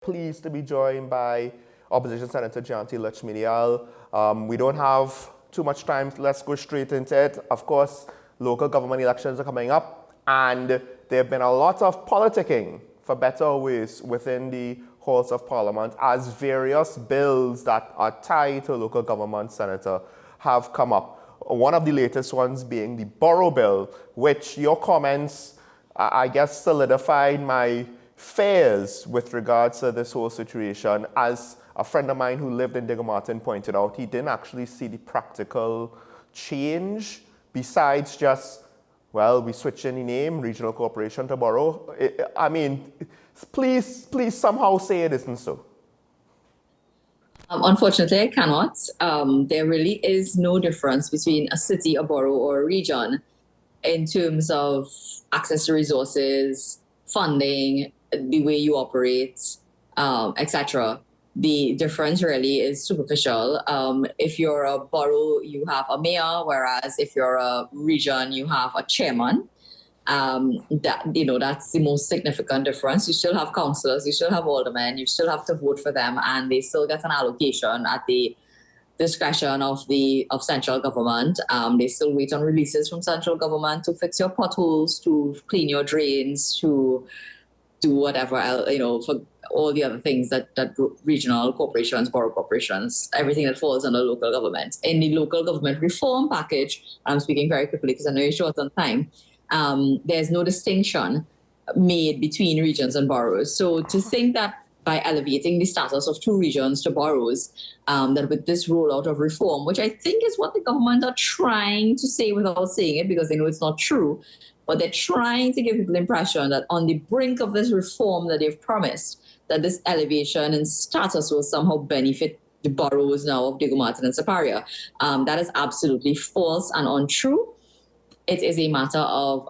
Pleased to be joined by Opposition Senator Jayanti Lutchmedial. We don't have too much time. Let's go straight into it. Of course, local government elections are coming up, and there have been a lot of politicking, for better or worse, within the halls of Parliament as various bills that are tied to local government, Senator, have come up. One of the latest ones being the Borough Bill, which your comments, I guess, solidified my fears with regards to this whole situation. As a friend of mine who lived in Digger Martin pointed out, he didn't actually see the practical change besides just, well, we switching the name, regional corporation to borough. I mean, please somehow say it isn't so. Unfortunately, I cannot. There really is no difference between a city, a borough, or a region in terms of access to resources, funding, the way you operate, etc. The difference really is superficial. If you're a borough, you have a mayor, whereas if you're a region, you have a chairman. That's the most significant difference. You still have councillors, you still have aldermen, you still have to vote for them, and they still get an allocation at the discretion of central government. They still wait on releases from central government to fix your potholes, to clean your drains, to do whatever else, for all the other things that regional corporations, borough corporations, everything that falls under local government. In the local government reform package, I'm speaking very quickly because I know you're short on time, there's no distinction made between regions and boroughs. So to think that by elevating the status of two regions to boroughs, that with this rollout of reform, which I think is what the government are trying to say without saying it because they know it's not true, but they're trying to give people the impression that on the brink of this reform that they've promised, that this elevation in status will somehow benefit the boroughs now of Digger Martin and Siparia. That is absolutely false and untrue. It is a matter of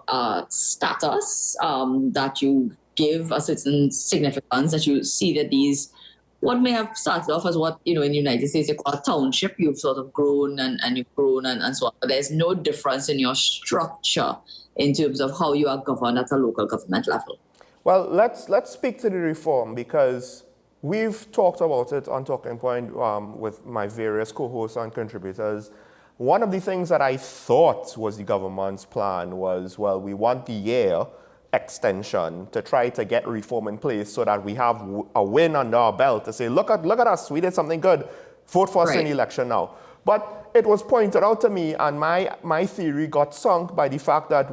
status that you give a certain significance, that you see that these, what may have started off as what, in the United States, you call a township, you've sort of grown and you've grown and so on. But there's no difference in your structure in terms of how you are governed at a local government level. Well, let's speak to the reform, because we've talked about it on Talking Point with my various co-hosts and contributors. One of the things that I thought was the government's plan was, well, we want the year extension to try to get reform in place so that we have a win under our belt to say, look at us, we did something good, vote for us in the election now. But it was pointed out to me, and my theory got sunk by the fact that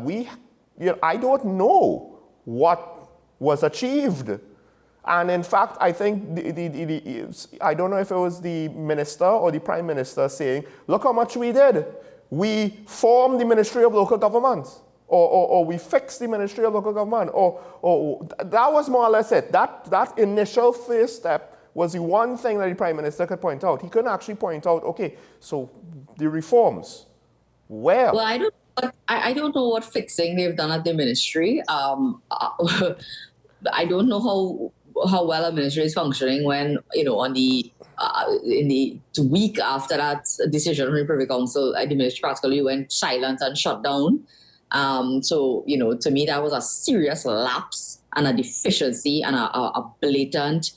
I don't know what was achieved. And in fact, I think I don't know if it was the minister or the prime minister saying, look how much we did. We formed the Ministry of Local Government, or we fixed the Ministry of Local Government, or that was more or less it. That initial first step was the one thing that the prime minister could point out. He couldn't actually point out, okay, so the reforms, where? Well, I don't know what fixing they've done at the ministry. I don't know how well a ministry is functioning when, in the week after that decision from the Privy Council, the ministry practically went silent and shut down. So, to me, that was a serious lapse and a deficiency and a blatant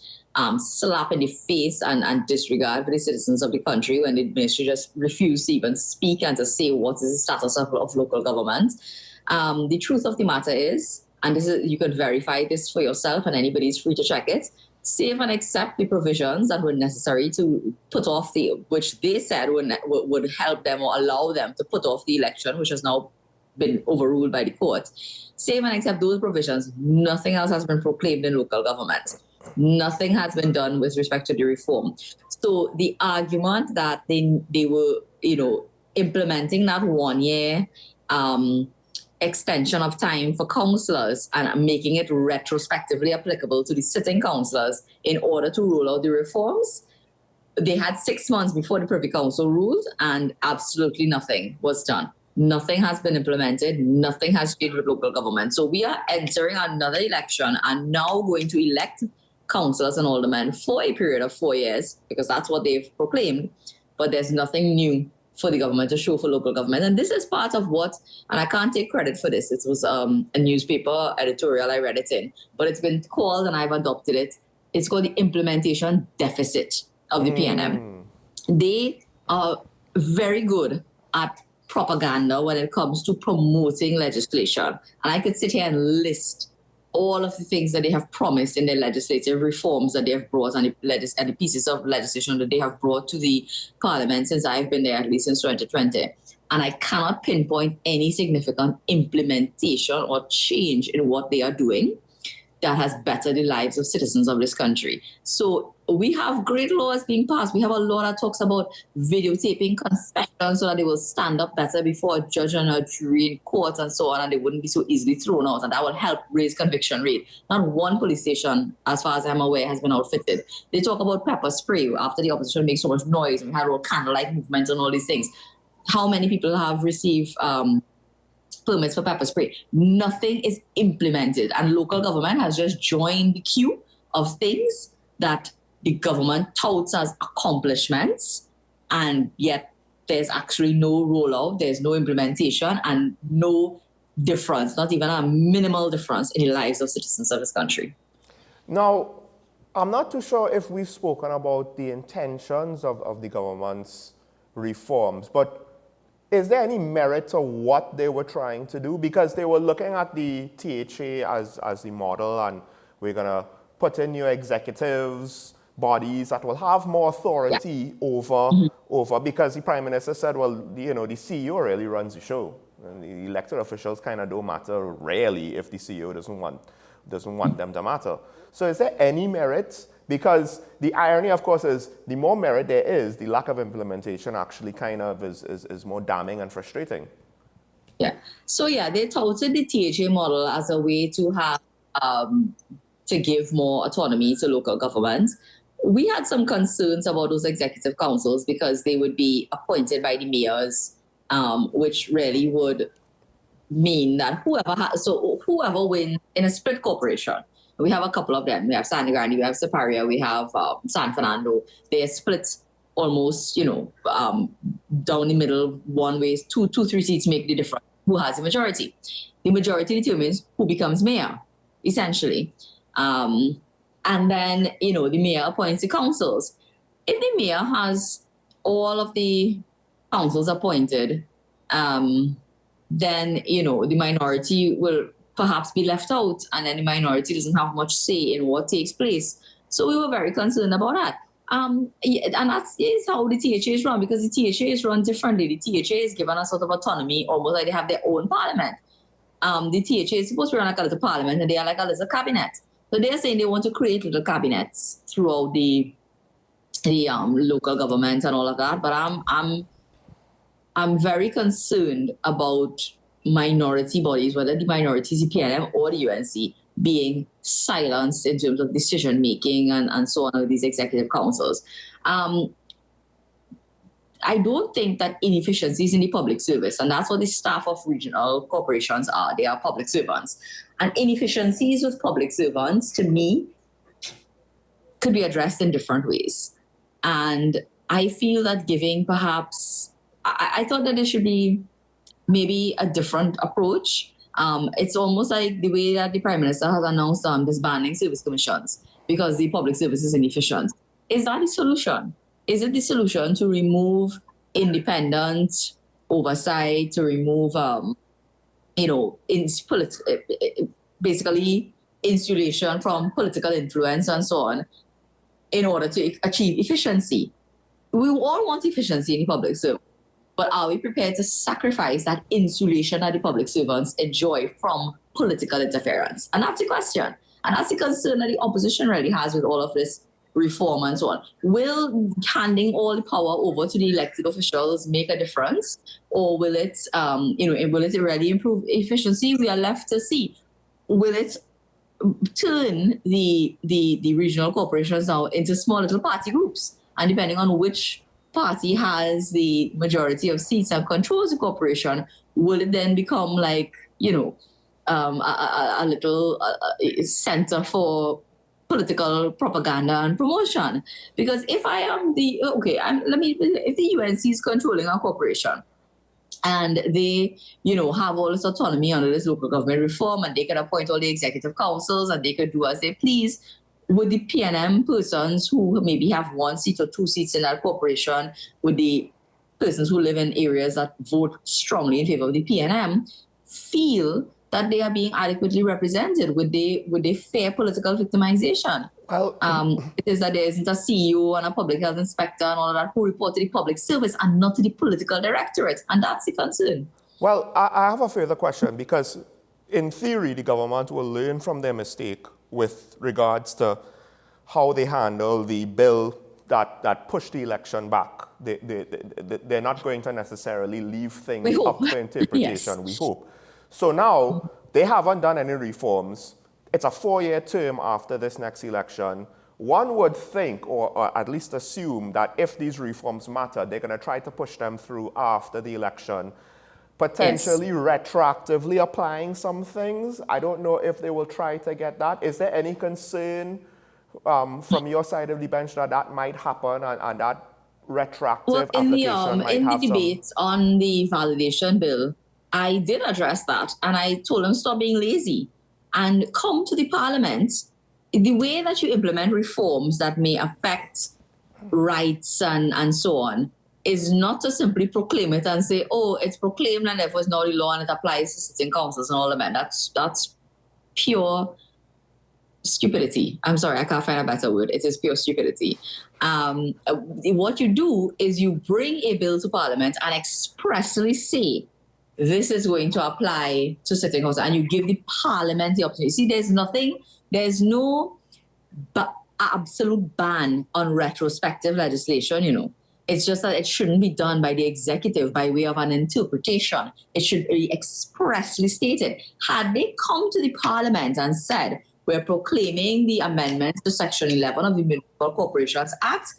slap in the face and disregard for the citizens of the country when the ministry just refused to even speak and to say what is the status of local government. The truth of the matter is, and you could verify this for yourself and anybody is free to check it, save and accept the provisions that were necessary to put off which they said would help them or allow them to put off the election, which has now been overruled by the court. Save and accept those provisions. Nothing else has been proclaimed in local government. Nothing has been done with respect to the reform. So the argument that they were, implementing that 1 year extension of time for councillors and making it retrospectively applicable to the sitting councillors in order to roll out the reforms, they had 6 months before the Privy Council ruled, and absolutely nothing was done. Nothing has been implemented. Nothing has changed with local government. So we are entering another election and now going to elect councillors and aldermen for a period of 4 years, because that's what they've proclaimed. But there's nothing new for the government to show for local government. And this is part of what, and I can't take credit for this, it was a newspaper editorial I read it in, but it's been called, and I've adopted it, it's called the implementation deficit of the PNM. They are very good at propaganda when it comes to promoting legislation. And I could sit here and list all of the things that they have promised in their legislative reforms that they have brought and the pieces of legislation that they have brought to the parliament since I've been there, at least since 2020. And I cannot pinpoint any significant implementation or change in what they are doing that has bettered the lives of citizens of this country. So we have great laws being passed. We have a law that talks about videotaping confessions so that they will stand up better before a judge and a jury in court and so on, and they wouldn't be so easily thrown out, and that will help raise conviction rate. Not one police station, as far as I'm aware, has been outfitted. They talk about pepper spray after the opposition makes so much noise, and we had all candlelight movements and all these things. How many people have received permits for pepper spray? Nothing is implemented, and local government has just joined the queue of things that the government touts as accomplishments, and yet there's actually no rollout, there's no implementation, and no difference, not even a minimal difference in the lives of citizens of this country. Now, I'm not too sure if we've spoken about the intentions of the government's reforms, but is there any merit to what they were trying to do? Because they were looking at the THA as the model, and we're going to put in new executives, bodies that will have more authority over, because the Prime Minister said, well, you know, the CEO really runs the show. And the elected officials kind of don't matter really if the CEO doesn't want them to matter. So is there any merit? Because the irony, of course, is the more merit there is, the lack of implementation actually kind of is more damning and frustrating. Yeah. So, yeah, they touted the THA model as a way to have, to give more autonomy to local governments. We had some concerns about those executive councils because they would be appointed by the mayors, which really would mean that whoever wins in a split corporation, we have a couple of them. We have Sangre Grande, we have Superior, we have San Fernando. They are split almost, down the middle, one way, two, 3 seats make the difference. Who has the majority? The majority determines who becomes mayor, essentially. And then, the mayor appoints the councils. If the mayor has all of the councils appointed, then, the minority will perhaps be left out, and then the minority doesn't have much say in what takes place. So we were very concerned about that. And that is how the THA is run, because the THA is run differently. The THA is given a sort of autonomy, almost like they have their own parliament. The THA is supposed to run like a little parliament, and they are like a little cabinet. So they're saying they want to create little cabinets throughout the local government and all of that. But I'm very concerned about minority bodies, whether the minority is the PNM or the UNC, being silenced in terms of decision making and so on with these executive councils. I don't think that inefficiencies in the public service, and that's what the staff of regional corporations are. They are public servants. And inefficiencies with public servants, to me, could be addressed in different ways. And I feel that giving perhaps, I thought that there should be maybe a different approach. It's almost like the way that the Prime Minister has announced disbanding service commissions because the public service is inefficient. Is that the solution? Is it the solution to remove independent oversight, to remove, basically insulation from political influence and so on, in order to achieve efficiency? We all want efficiency in the public service, but are we prepared to sacrifice that insulation that the public servants enjoy from political interference? And that's the question. And that's the concern that the opposition really has with all of this reform and so on. Will handing all the power over to the elected officials make a difference, or will it, will it really improve efficiency? We are left to see. Will it turn the regional corporations now into small little party groups? And depending on which party has the majority of seats and controls the corporation, will it then become like, a little center for political propaganda and promotion? Because if I am if the UNC is controlling our corporation and they, have all this autonomy under this local government reform, and they can appoint all the executive councils and they could do as they please, would the PNM persons who maybe have 1 seat or 2 seats in that corporation, would the persons who live in areas that vote strongly in favor of the PNM feel that they are being adequately represented? Would they fear political victimization? Well, it is that there isn't a CEO and a public health inspector and all of that who report to the public service and not to the political directorate, and that's the concern. Well, I have a further question, because in theory, the government will learn from their mistake with regards to how they handle the bill that pushed the election back. They're not going to necessarily leave things up to interpretation, Yes. we hope. So now, they haven't done any reforms. It's a 4-year term after this next election. One would think, or at least assume, that if these reforms matter, they're going to try to push them through after the election, potentially retroactively applying some things. I don't know if they will try to get that. Is there any concern from your side of the bench that might happen, and that retroactive application might in the have debate on the validation bill, I did address that, and I told them stop being lazy and come to the parliament. The way that you implement reforms that may affect rights and so on is not to simply proclaim it and say, oh, it's proclaimed and therefore it's now the law and it applies to sitting councils and all of that. That's pure stupidity. I'm sorry, I can't find a better word. It is pure stupidity. What you do is you bring a bill to parliament and expressly say, this is going to apply to sitting council, and you give the parliament the opportunity. See, there's no absolute ban on retrospective legislation, It's just that it shouldn't be done by the executive by way of an interpretation. It should be expressly stated. Had they come to the parliament and said, we're proclaiming the amendments to Section 11 of the Municipal Corporations Act,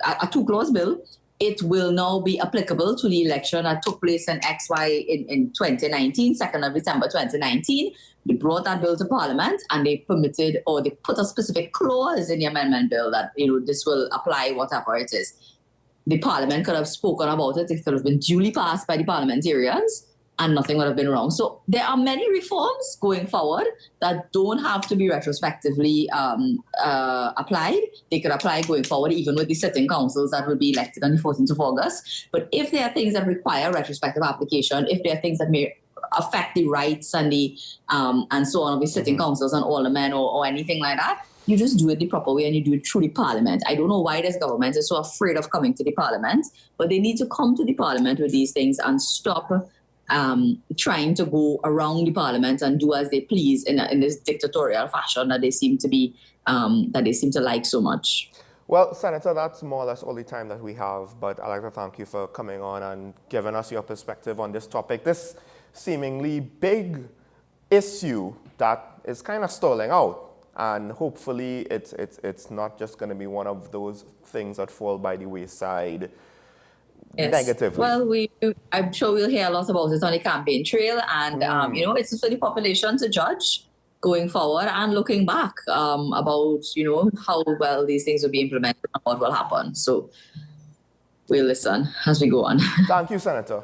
a 2-clause bill, it will now be applicable to the election that took place in XY in 2019, 2nd of December 2019. They brought that bill to Parliament and they permitted, or they put a specific clause in the amendment bill that, this will apply whatever it is. The Parliament could have spoken about it. It could have been duly passed by the parliamentarians and nothing would have been wrong. So there are many reforms going forward that don't have to be retrospectively applied. They could apply going forward, even with the sitting councils that will be elected on the 14th of August. But if there are things that require retrospective application, if there are things that may affect the rights and the and so on of the sitting councils and aldermen or anything like that, you just do it the proper way and you do it through the parliament. I don't know why this government is so afraid of coming to the parliament, but they need to come to the parliament with these things and stop trying to go around the parliament and do as they please in this dictatorial fashion that they seem to like so much. Well, Senator, that's more or less all the time that we have, but I'd like to thank you for coming on and giving us your perspective on this topic. This seemingly big issue that is kind of stalling out, and hopefully it's not just going to be one of those things that fall by the wayside. Yes. Negatively. Well, I'm sure we'll hear a lot about it on the campaign trail, and it's for the population to judge going forward and looking back about how well these things will be implemented and what will happen. So we'll listen as we go on. Thank you, Senator.